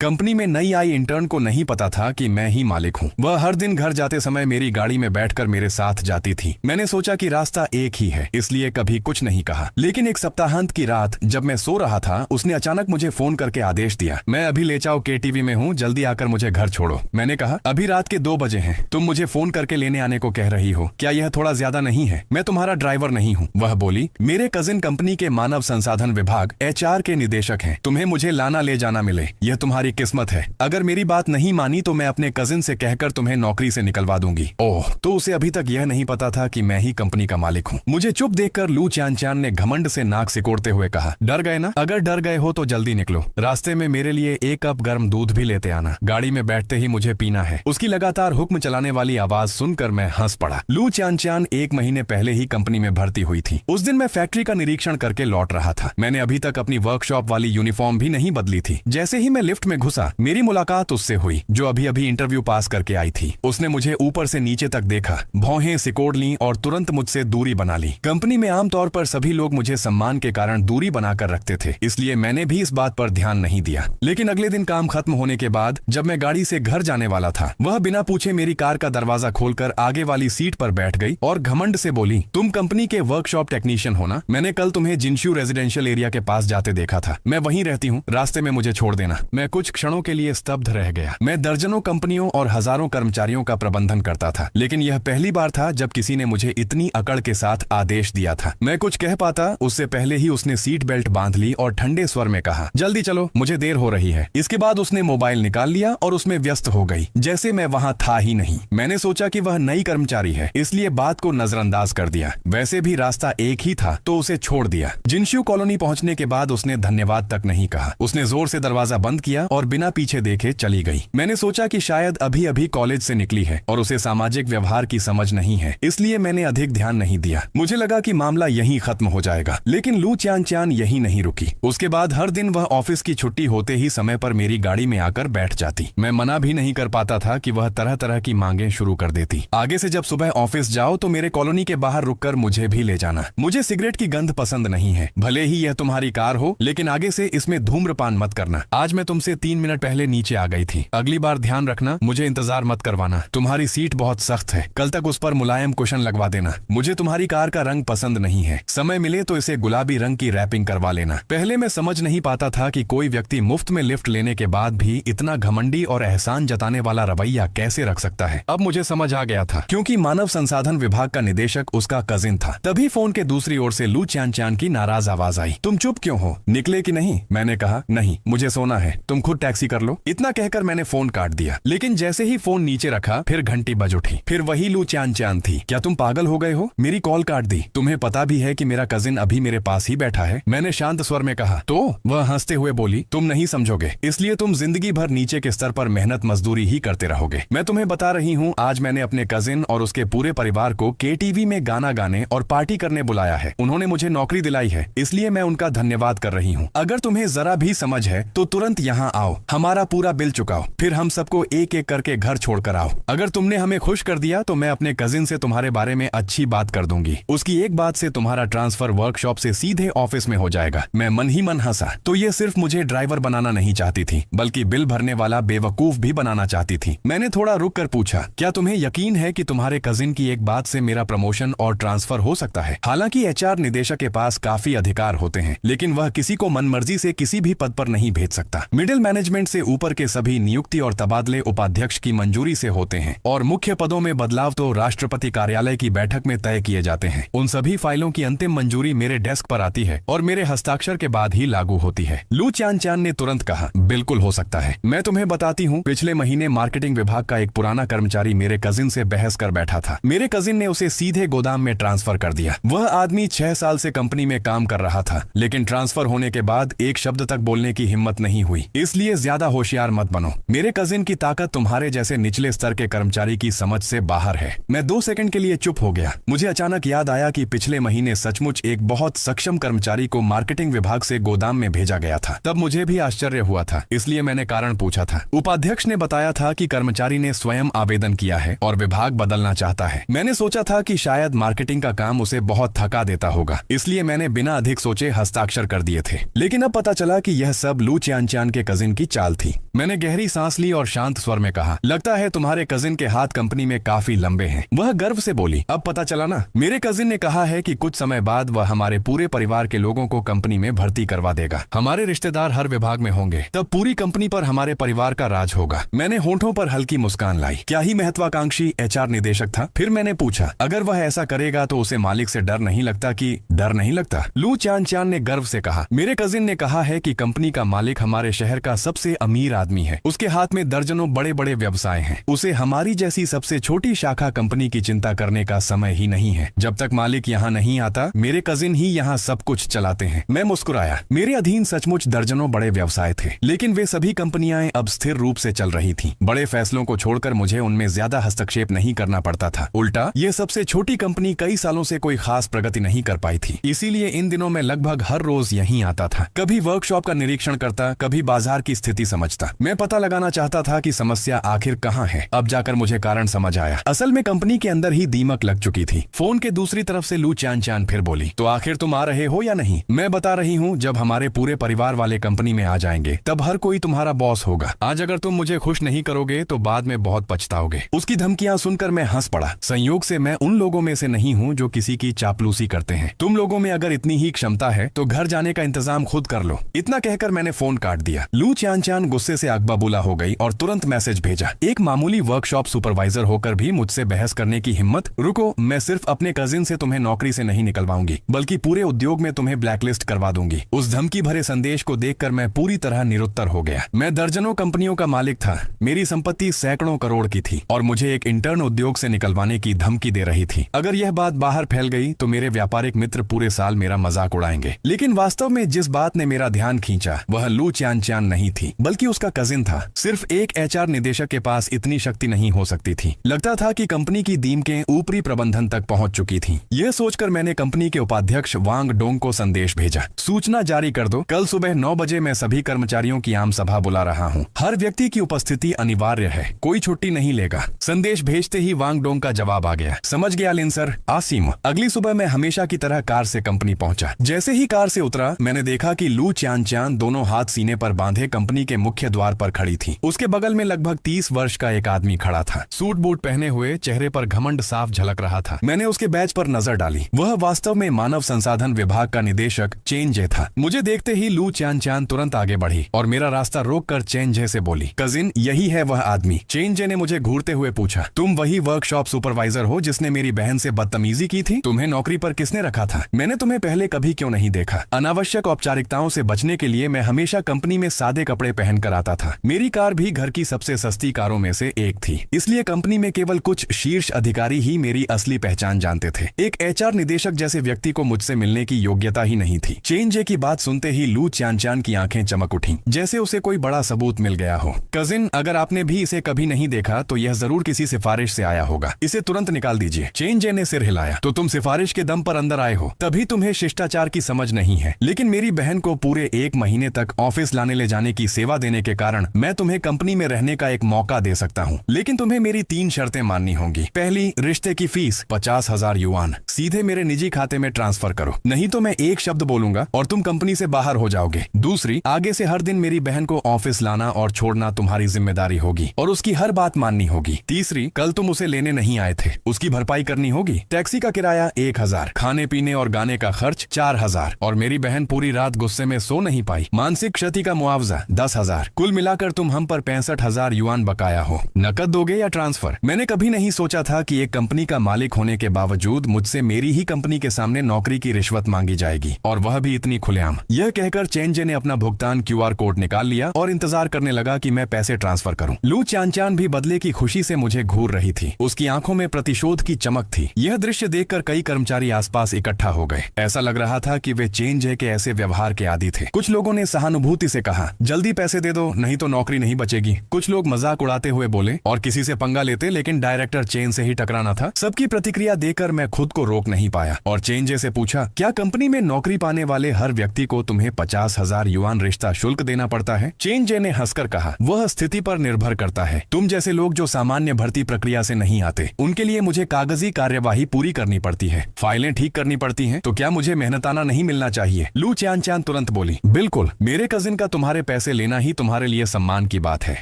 Company में नई I intern को नहीं पता था कि मैं ही मालिक हूँ। वह हर दिन घर जाते समय मेरी गाड़ी में बैठकर मेरे साथ जाती थी। मैंने सोचा कि रास्ता एक ही है, इसलिए कभी कुछ नहीं कहा। लेकिन एक सप्ताहांत की रात जब मैं सो रहा था, उसने अचानक मुझे फोन करके आदेश दिया, मैं अभी ले जाओ KTV में हूँ, जल्दी आकर मुझे घर छोड़ो। मैंने कहा, अभी रात के 2 बजे हैं, तुम मुझे फोन करके लेने आने को कह रही हो, क्या यह थोड़ा ज्यादा नहीं है? मैं तुम्हारा ड्राइवर नहीं हूँ। वह बोली, मेरे कजिन कंपनी के मानव संसाधन विभाग HR के निदेशक हैं, तुम्हें मुझे लाना ले जाना मिले, यह तुम्हारी किस्मत है। अगर मेरी बात नहीं मानी तो मैं अपने कजिन से कहकर तुम्हें नौकरी से निकलवा दूंगी। ओह, तो उसे अभी तक यह नहीं पता था कि मैं ही कंपनी का मालिक हूँ। मुझे चुप देखकर लू चान ने घमंड से नाक सिकोड़ते हुए कहा, डर गए ना? अगर डर गए हो तो जल्दी निकलो, रास्ते में मेरे लिए 1 कप गर्म दूध भी लेते आना, गाड़ी में बैठते ही मुझे पीना है। उसकी लगातार हुक्म चलाने वाली आवाज सुनकर मैं हंस पड़ा। लू चान 1 महीने पहले ही कंपनी में भर्ती हुई थी। उस दिन मैं फैक्ट्री का निरीक्षण करके लौट रहा था। मैंने अभी तक अपनी वर्कशॉप वाली यूनिफॉर्म भी नहीं बदली थी। जैसे ही मैं लिफ्ट में घुसा, मेरी मुलाकात उससे हुई जो अभी अभी इंटरव्यू पास करके आई थी। उसने मुझे ऊपर से नीचे तक देखा, भौहें सिकोड़ ली और तुरंत मुझसे दूरी बना ली। कंपनी में आमतौर पर सभी लोग मुझे सम्मान के कारण दूरी बनाकर रखते थे, इसलिए मैंने भी इस बात पर ध्यान नहीं दिया। लेकिन अगले दिन काम खत्म होने के बाद जब मैं गाड़ी से घर जाने वाला था, वह बिना पूछे मेरी कार का दरवाजा खोलकर आगे वाली सीट पर बैठ गई और घमंड से बोली, तुम कंपनी के वर्कशॉप टेक्नीशियन हो ना? मैंने कल तुम्हें जिनशू रेजिडेंशियल एरिया के पास जाते देखा था। मैं वहीं रहती हूँ, रास्ते में मुझे छोड़ देना। मैं कुछ क्षणों के लिए स्तब्ध रह गया। मैं दर्जनों कंपनियों और हजारों कर्मचारियों का प्रबंधन करता था, लेकिन यह पहली बार था जब किसी ने मुझे इतनी अकड़ के साथ आदेश दिया था। मैं कुछ कह पाता उससे पहले ही उसने सीट बेल्ट बांध ली और ठंडे स्वर में कहा, जल्दी चलो, मुझे देर हो रही है। इसके बाद उसने मोबाइल निकाल लिया और उसमें व्यस्त हो गई, जैसे मैं वहां था ही नहीं। मैंने सोचा कि वह नई कर्मचारी है, इसलिए बात को नजरअंदाज कर दिया। वैसे भी रास्ता एक ही था तो उसे छोड़ दिया। जिनशू कॉलोनी पहुंचने के बाद उसने धन्यवाद तक नहीं कहा। उसने जोर से दरवाजा बंद किया और बिना पीछे देखे चली गई। मैंने सोचा कि शायद अभी अभी कॉलेज से निकली है और उसे सामाजिक व्यवहार की समझ नहीं है, इसलिए मैंने अधिक ध्यान नहीं दिया। मुझे लगा कि मामला यहीं खत्म हो जाएगा, लेकिन लू चान यहीं नहीं रुकी। उसके बाद हर दिन वह ऑफिस की छुट्टी होते ही समय पर मेरी गाड़ी में आकर बैठ जाती। मैं मना भी नहीं कर पाता था कि वह तरह तरह की मांगें शुरू कर देती। आगे से जब सुबह ऑफिस जाओ तो मेरे कॉलोनी के बाहर रुककर मुझे भी ले जाना। मुझे सिगरेट की गंध पसंद नहीं है, भले ही यह तुम्हारी कार हो, लेकिन आगे से इसमें धूम्रपान मत करना। आज मैं तुमसे 3 मिनट पहले नीचे आ गई थी, अगली बार ध्यान रखना, मुझे इंतजार मत करवाना। तुम्हारी सीट बहुत सख्त है, कल तक उस पर मुलायम कुशन लगवा देना। मुझे तुम्हारी कार का रंग पसंद नहीं है, समय मिले तो इसे गुलाबी रंग की रैपिंग करवा लेना। पहले मैं समझ नहीं पाता था कि कोई व्यक्ति मुफ्त में लिफ्ट लेने के बाद भी इतना घमंडी और एहसान जताने वाला रवैया कैसे रख सकता है। अब मुझे समझ आ गया था, क्योंकि मानव संसाधन विभाग का निदेशक उसका कजिन था। तभी फोन के दूसरी ओर से लू चान की नाराज आवाज आई, तुम चुप क्यों हो, निकले कि नहीं? मैंने कहा, नहीं, मुझे सोना है, तुम खुद टैक्सी कर लो। इतना कहकर मैंने फोन काट दिया। लेकिन जैसे ही फोन नीचे रखा, फिर घंटी बज उठी। फिर वही लू चान थी। क्या तुम पागल हो गए हो? मेरी कॉल काट दी। तुम्हें पता भी है कि मेरा कजिन अभी मेरे पास ही बैठा है। मैंने शांत स्वर में कहा। तो वह हंसते हुए बोली, तुम नहीं समझोगे, इसलिए तुम जिंदगी भर नीचे के स्तर पर मेहनत मजदूरी ही करते रहोगे। मैं तुम्हें बता रही हूँ, आज मैंने अपने कजिन और उसके पूरे परिवार को KTV में गाना गाने और पार्टी करने बुलाया है। उन्होंने मुझे नौकरी दिलाई है, इसलिए मैं उनका धन्यवाद कर रही हूँ। अगर तुम्हें जरा भी समझ है तो तुरंत यहाँ आओ, हमारा पूरा बिल चुकाओ, फिर हम सबको एक एक करके घर छोड़कर आओ। अगर तुमने हमें खुश कर दिया तो मैं अपने कजिन से तुम्हारे बारे में अच्छी बात कर दूंगी। उसकी एक बात से तुम्हारा ट्रांसफर वर्कशॉप से सीधे ऑफिस में हो जाएगा। मैं मन ही मन हंसा। तो ये सिर्फ मुझे ड्राइवर बनाना नहीं चाहती थी, बल्कि बिल भरने वाला बेवकूफ भी बनाना चाहती थी। मैंने थोड़ा रुक कर पूछा, क्या तुम्हें यकीन है कि तुम्हारे कजिन की एक बात से मेरा प्रमोशन और ट्रांसफर हो सकता है? हालांकि HR निदेशक के पास काफी अधिकार होते हैं, लेकिन वह किसी को मनमर्जी से किसी भी पद पर नहीं भेज सकता। मिडिल मैनेजमेंट से ऊपर के सभी नियुक्ति और तबादले उपाध्यक्ष की मंजूरी से होते हैं, और मुख्य पदों में बदलाव तो राष्ट्रपति कार्यालय की बैठक में तय किए जाते हैं। उन सभी फाइलों की अंतिम मंजूरी मेरे डेस्क पर आती है और मेरे हस्ताक्षर के बाद ही लागू होती है। लू चान ने तुरंत कहा, बिल्कुल हो सकता है। मैं तुम्हें बताती हूँ, पिछले महीने मार्केटिंग विभाग का एक पुराना कर्मचारी मेरे कजिन से बहस कर बैठा था। मेरे कजिन ने उसे सीधे गोदाम में ट्रांसफर कर दिया। वह आदमी 6 साल से कंपनी में काम कर रहा था, लेकिन ट्रांसफर होने के बाद एक शब्द तक बोलने की हिम्मत नहीं हुई। इसलिए ज्यादा होशियार मत बनो। मेरे कजिन की ताकत तुम्हारे जैसे निचले स्तर के कर्मचारी की समझ से बाहर है। मैं 2 सेकंड के लिए चुप हो गया। मुझे अचानक याद आया कि पिछले महीने सचमुच एक बहुत सक्षम कर्मचारी को मार्केटिंग विभाग से गोदाम में भेजा गया था। तब मुझे भी आश्चर्य हुआ था, इसलिए मैंने कारण पूछा था। उपाध्यक्ष ने बताया था कि कर्मचारी ने स्वयं आवेदन किया है और विभाग बदलना चाहता है। मैंने सोचा था कि शायद मार्केटिंग का काम उसे बहुत थका देता होगा, इसलिए मैंने बिना अधिक सोचे हस्ताक्षर कर दिए थे। लेकिन अब पता चला कि यह सब लू चान के कजिन कजिन की चाल थी। मैंने गहरी सांस ली और शांत स्वर में कहा, लगता है तुम्हारे कजिन के हाथ कंपनी में काफी लंबे हैं। वह गर्व से बोली, अब पता चला ना। मेरे कजिन ने कहा है कि कुछ समय बाद वह हमारे पूरे परिवार के लोगों को कंपनी में भर्ती करवा देगा। हमारे रिश्तेदार हर विभाग में होंगे, तब पूरी कंपनी पर हमारे परिवार का राज होगा। मैंने होठों पर हल्की मुस्कान लाई। क्या ही महत्वाकांक्षी एचआर निदेशक था। फिर मैंने पूछा, अगर वह ऐसा करेगा तो उसे मालिक से डर नहीं लगता? कि डर नहीं लगता? लू चान चान ने गर्व से कहा, मेरे कजिन ने कहा है कि कंपनी का मालिक हमारे शहर का सबसे अमीर आदमी है। उसके हाथ में दर्जनों बड़े बड़े व्यवसाय हैं। उसे हमारी जैसी सबसे छोटी शाखा कंपनी की चिंता करने का समय ही नहीं है। जब तक मालिक यहाँ नहीं आता, मेरे कजिन ही यहाँ सब कुछ चलाते हैं। मैं मुस्कुराया। मेरे अधीन सचमुच दर्जनों बड़े व्यवसाय थे, लेकिन वे सभी कंपनियां अब स्थिर रूप से चल रही थीं। बड़े फैसलों को छोड़कर मुझे उनमें ज्यादा हस्तक्षेप नहीं करना पड़ता था। उल्टा ये सबसे छोटी कंपनी कई सालों से कोई खास प्रगति नहीं कर पाई थी। इसीलिए इन दिनों मैं लगभग हर रोज यहीं आता था। कभी वर्कशॉप का निरीक्षण करता, कभी बाजार की स्थिति समझता। मैं पता लगाना चाहता था कि समस्या आखिर कहाँ है। अब जाकर मुझे कारण समझ आया। असल में कंपनी के अंदर ही दीमक लग चुकी थी। फोन के दूसरी तरफ से लू चान चान फिर बोली, तो आखिर तुम आ रहे हो या नहीं? मैं बता रही हूँ, जब हमारे पूरे परिवार वाले कंपनी में आ जाएंगे तब हर कोई तुम्हारा बॉस होगा। आज अगर तुम मुझे खुश नहीं करोगे तो बाद में बहुत पछताओगे। उसकी धमकियां सुनकर मैं हंस पड़ा। संयोग से मैं उन लोगों में से नहीं हूँ जो किसी की चापलूसी करते हैं। तुम लोगों में अगर इतनी ही क्षमता है तो घर जाने का इंतजाम खुद कर लो। इतना कहकर मैंने फोन काट दिया। लू चान चान गुस्से से अकबबूला हो गई और तुरंत मैसेज भेजा, एक मामूली वर्कशॉप सुपरवाइजर होकर भी मुझसे बहस करने की हिम्मत? रुको, मैं सिर्फ अपने कजिन से तुम्हें नौकरी से नहीं निकलवाऊंगी, बल्कि पूरे उद्योग में तुम्हें ब्लैकलिस्ट करवा दूंगी। उस धमकी भरे संदेश को देखकर मैं पूरी तरह निरुत्तर हो गया। मैं दर्जनों कंपनियों का मालिक था। मेरी संपत्ति सैकड़ों करोड़ की थी और मुझे एक इंटर्न उद्योग से निकलवाने की धमकी दे रही थी। अगर यह बात बाहर फैल गई तो मेरे व्यापारिक मित्र पूरे साल मेरा मजाक उड़ाएंगे। लेकिन वास्तव में जिस बात ने मेरा ध्यान खींचा वह लू चान चान नहीं थी, बल्कि उसका कजिन था। सिर्फ एक एचआर निदेशक के पास इतनी शक्ति नहीं हो सकती थी। लगता था कि कंपनी की दीमकें ऊपरी प्रबंधन तक पहुंच चुकी थीं। यह सोचकर मैंने कंपनी के उपाध्यक्ष वांग डोंग को संदेश भेजा, सूचना जारी कर दो, कल सुबह 9 बजे मैं सभी कर्मचारियों की आम सभा बुला रहा हूं। हर व्यक्ति की उपस्थिति अनिवार्य है, कोई छुट्टी नहीं लेगा। संदेश भेजते ही वांग डोंग का जवाब आ गया, समझ गया लिन सर, आसिम। अगली सुबह मैं हमेशा की तरह कार से कंपनी पहुंचा। जैसे ही कार से उतरा मैंने देखा कि लू चान चान दोनों हाथ सीने पर बांधे कंपनी के मुख्य द्वार पर खड़ी थी। उसके बगल में लगभग 30 वर्ष का एक आदमी खड़ा था। सूट बूट पहने हुए, चेहरे पर घमंड साफ झलक रहा था। मैंने उसके बैज पर नजर डाली। वह वास्तव में मानव संसाधन विभाग का निदेशक चेन जे था। मुझे देखते ही लू चान चान तुरंत आगे बढ़ी और मेरा रास्ता रोककर चेन जे से बोली, कजिन, यही है वह आदमी। चेन जे ने मुझे घूरते हुए पूछा, तुम वही वर्कशॉप सुपरवाइजर हो जिसने मेरी बहन से बदतमीजी की थी? तुम्हें नौकरी पर किसने रखा था? मैंने तुम्हें पहले कभी क्यों नहीं देखा? अनावश्यक औपचारिकताओं से बचने के लिए मैं हमेशा कंपनी में सादे कपड़े पहनकर आता था। मेरी कार भी घर की सबसे सस्ती कारों में से एक थी, इसलिए कंपनी में केवल कुछ शीर्ष अधिकारी ही मेरी असली पहचान जानते थे। एक एचआर निदेशक जैसे व्यक्ति को मुझसे मिलने की योग्यता ही नहीं थी। चेन जे की बात सुनते ही लू चान चान की आंखें चमक उठी, जैसे उसे कोई बड़ा सबूत मिल गया हो। कजिन, अगर आपने भी इसे कभी नहीं देखा तो यह जरूर किसी सिफारिश से आया होगा। इसे तुरंत निकाल दीजिए। चेन जे ने सिर हिलाया, तो तुम सिफारिश के दम पर अंदर आए हो, तभी तुम्हें शिष्टाचार की समझ नहीं है। लेकिन मेरी बहन को पूरे 1 महीने तक ऑफिस लाने ले जाने की सेवा देने के कारण मैं तुम्हें कंपनी में रहने का एक मौका दे सकता हूँ, लेकिन तुम्हें मेरी 3 शर्तें माननी होंगी। पहली, रिश्ते की फीस 50,000 युआन सीधे मेरे निजी खाते में ट्रांसफर करो, नहीं तो मैं एक शब्द बोलूंगा और तुम कंपनी से बाहर हो जाओगे। दूसरी, आगे से हर दिन मेरी बहन को ऑफिस लाना और छोड़ना तुम्हारी जिम्मेदारी होगी और उसकी हर बात माननी होगी। तीसरी, कल तुम उसे लेने नहीं आए थे, उसकी भरपाई करनी होगी। टैक्सी का किराया 1,000, खाने पीने और गाने का खर्च 4,000 और मेरी बहन पूरी रात गुस्से में सो नहीं पाई, मानसिक क्षति का मुआवजा 10,000। कुल मिलाकर तुम हम पर 65,000 युआन बकाया हो। नकद दोगे या ट्रांसफर? मैंने कभी नहीं सोचा था कि एक कंपनी का मालिक होने के बावजूद मुझसे मेरी ही कंपनी के सामने नौकरी की रिश्वत मांगी जाएगी, और वह भी इतनी खुलेआम। यह कहकर चेन जे ने अपना भुगतान QR कोड निकाल लिया और इंतजार करने लगा कि मैं पैसे ट्रांसफर करूं। लू चान चान भी बदले की खुशी से मुझे घूर रही थी। उसकी आंखों में प्रतिशोध की चमक थी। यह दृश्य देखकर कई कर्मचारी आसपास इकट्ठा हो गए। ऐसा लग रहा था कि वे चेन जे के ऐसे व्यवहार के आदी थे। कुछ लोगों ने सहानुभूति से कहा, जल्दी पैसे दे दो, नहीं तो नौकरी नहीं बचेगी। कुछ लोग मजाक उड़ाते हुए बोले और किसी से पंगा लेते, लेकिन डायरेक्टर चेन से ही टकराना था। सबकी प्रतिक्रिया देखकर मैं खुद को रोक नहीं पाया और चेन जे से पूछा, क्या कंपनी में नौकरी पाने वाले हर व्यक्ति को तुम्हें 50,000 युआन रिश्ता शुल्क देना पड़ता है? चेन जे ने हंसकर कहा, वह स्थिति पर निर्भर करता है। तुम जैसे लोग जो सामान्य भर्ती प्रक्रिया से नहीं आते, उनके लिए मुझे कागजी कार्यवाही पूरी करनी पड़ती है, फाइलें ठीक करनी पड़ती हैं। तो क्या मुझे मेहनताना नहीं मिलना चाहिए? लू चान चान तुरंत बोली, बिल्कुल, मेरे कजिन का तुम्हारे पैसे लेना ही तुम्हारे लिए सम्मान की बात है,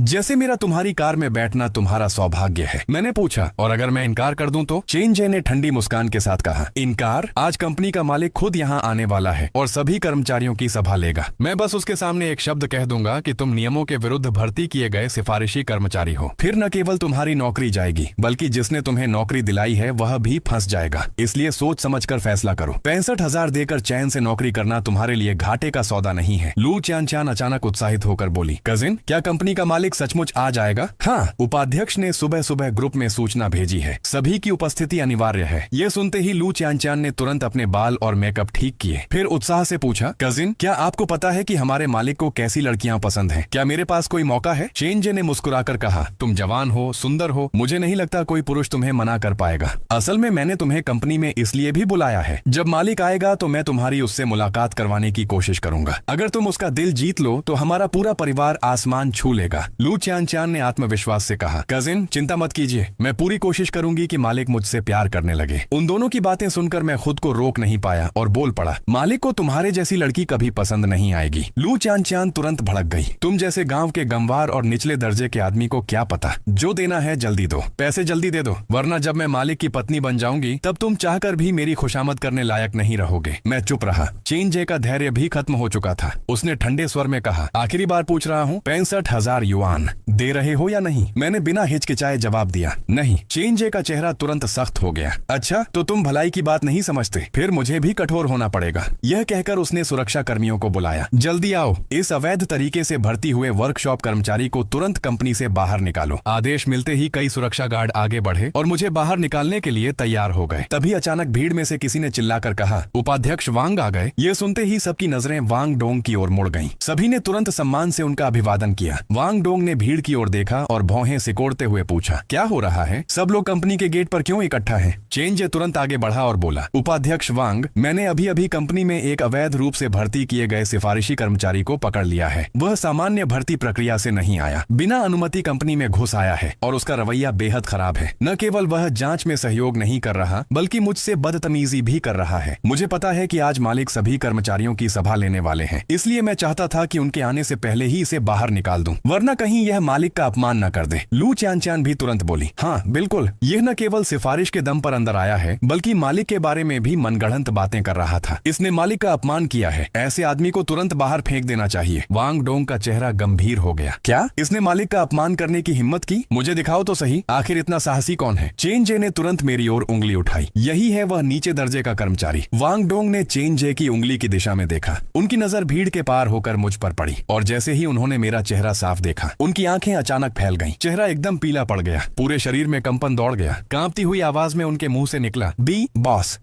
जैसे मेरा तुम्हारी कार में बैठना तुम्हारा सौभाग्य है। मैंने पूछा, और अगर मैं इनकार कर दूं तो? चेन जे ने ठंडी मुस्कान के साथ कहा, इनकार? आज कंपनी का मालिक खुद यहाँ आने वाला है और सभी कर्मचारियों की सभा लेगा। मैं बस उसके सामने एक शब्द कह दूंगा कि तुम नियमों के विरुद्ध भर्ती किए गए सिफारिशी कर्मचारी हो। फिर न केवल तुम्हारी नौकरी जाएगी, बल्कि जिसने तुम्हें नौकरी दिलाई है वह भी फंस जाएगा। इसलिए सोच समझकर फैसला करो। 65,000 देकर चैन से नौकरी करना तुम्हारे लिए घाटे का सौदा नहीं है। लू च्यानचान अचानक उत्साहित होकर बोली, कजिन, क्या कंपनी का मालिक सचमुच आ जाएगा? हाँ, उपाध्यक्ष ने सुबह सुबह ग्रुप में सूचना भेजी है। सभी की उपस्थिति अनिवार्य है। ये सुनते ही लू च्यानचान ने तुरंत अपने बाल और मेकअप ठीक किए। फिर उत्साह से पूछा, कजिन, क्या आपको पता है कि हमारे मालिक को कैसी लड़कियां पसंद हैं? क्या मेरे पास कोई मौका है? चेन जे ने मुस्कुराकर कहा, तुम जवान हो, सुंदर हो, मुझे नहीं लगता कोई पुरुष तुम्हें मना कर पाएगा। असल में मैंने तुम्हें कंपनी में इसलिए भी बुलाया है। जब मालिक आएगा तो मैं तुम्हारी उससे मुलाकात करवाने की कोशिश करूंगा। अगर तुम उसका दिल जीत लो तो हमारा पूरा परिवार आसमान छू लेगा। लू च्यानचान ने आत्मविश्वास से कहा, कजिन, चिंता मत कीजिए, मैं पूरी कोशिश करूंगी कि मालिक मुझसे प्यार करने लगे। उन दोनों की बातें सुनकर मैं खुद को रोक नहीं पाया और बोल पड़ा, मालिक को तुम्हारे जैसी लड़की कभी पसंद नहीं आएगी। लू च्यानचान तुरंत भड़क गई, तुम जैसे गांव के गंवार और निचले दर्जे के आदमी को क्या पता? जो देना है जल्दी दो, पैसे जल्दी दे दो, वरना जब मैं मालिक की पत्नी बन जाऊंगी तब तुम चाहकर भी मेरी खुशामद करने लायक नहीं रहोगे। मैं चुप रहा। चेन जे का धैर्य भी खत्म हो चुका था। उसने ठंडे स्वर में कहा, आखिरी बार पूछ रहा हूँ, 65,000 युआन दे रहे हो या नहीं? मैंने बिना हिचकिचाए जवाब दिया, नहीं। चेन जे का चेहरा तुरंत सख्त हो गया। अच्छा, तो तुम भलाई की बात नहीं समझते? फिर मुझे भी कठोर होना पड़ेगा। यह कहकर उसने सुरक्षा कर्मियों को बुलाया, जल्दी आओ, इस अवैध तरीके से भर्ती हुए वर्कशॉप कर्मचारी को तुरंत कंपनी से बाहर निकालो। आदेश मिलते ही कई सुरक्षा गार्ड आगे बढ़े और मुझे बाहर निकालने के लिए तैयार हो गए। तभी अचानक भीड़ में से किसी ने चिल्लाकर कहा, उपाध्यक्ष वांग आ गए। ये सुनते ही सबकी नजरें वांग डोंग की ओर मुड़ गईं। सभी ने तुरंत सम्मान से उनका अभिवादन किया। वांग डोंग ने भीड़ की ओर देखा और भौहें सिकोड़ते हुए पूछा, क्या हो रहा है? सब लोग कंपनी के गेट पर क्यों इकट्ठा हैं? चेन जे तुरंत आगे बढ़ा और बोला, उपाध्यक्ष वांग, मैंने अभी अभी कंपनी में एक अवैध रूप से भर्ती किए गए सिफारिशी कर्मचारी को पकड़ लिया है। वह सामान्य भर्ती प्रक्रिया से नहीं आया, बिना अनुमति कंपनी में घुस आया है और उसका रवैया बेहद खराब है। न केवल वह जांच में सहयोग नहीं कर रहा, बल्कि मुझसे बदतमीजी भी कर रहा है। मुझे पता है कि आज मालिक सभी कर्मचारियों की सभा लेने वाले हैं, इसलिए मैं चाहता था कि उनके आने से पहले ही इसे बाहर निकाल दूं, वरना कहीं यह मालिक का अपमान न कर दे। लू च्यानचान भी तुरंत बोली, हाँ बिल्कुल, यह न केवल सिफारिश के दम पर अंदर आया है, बल्कि मालिक के बारे में भी मनगढ़ंत बातें कर रहा था। इसने मालिक का अपमान किया है। ऐसे आदमी को तुरंत बाहर फेंक देना चाहिए। वांग डोंग का चेहरा गंभीर हो गया। क्या इसने मालिक का अपमान करने की हिम्मत की? मुझे दिखाओ तो सही, आखिर इतना साहसी कौन है? चेन जे ने तुरंत मेरी ओर उंगली उठाई। यही है वह नीचे दर्जे का कर्मचारी। वांग डोंग ने चेन जे की उंगली की दिशा में देखा। उनकी नजर भीड़ के पार होकर मुझ पर पड़ी और जैसे ही उन्होंने मेरा चेहरा साफ देखा, उनकी आंखें अचानक फैल गईं। चेहरा एकदम पीला पड़ गया। पूरे शरीर में कंपन दौड़ गया। कांपती हुई आवाज में उनके मुंह से निकला, बी बॉस।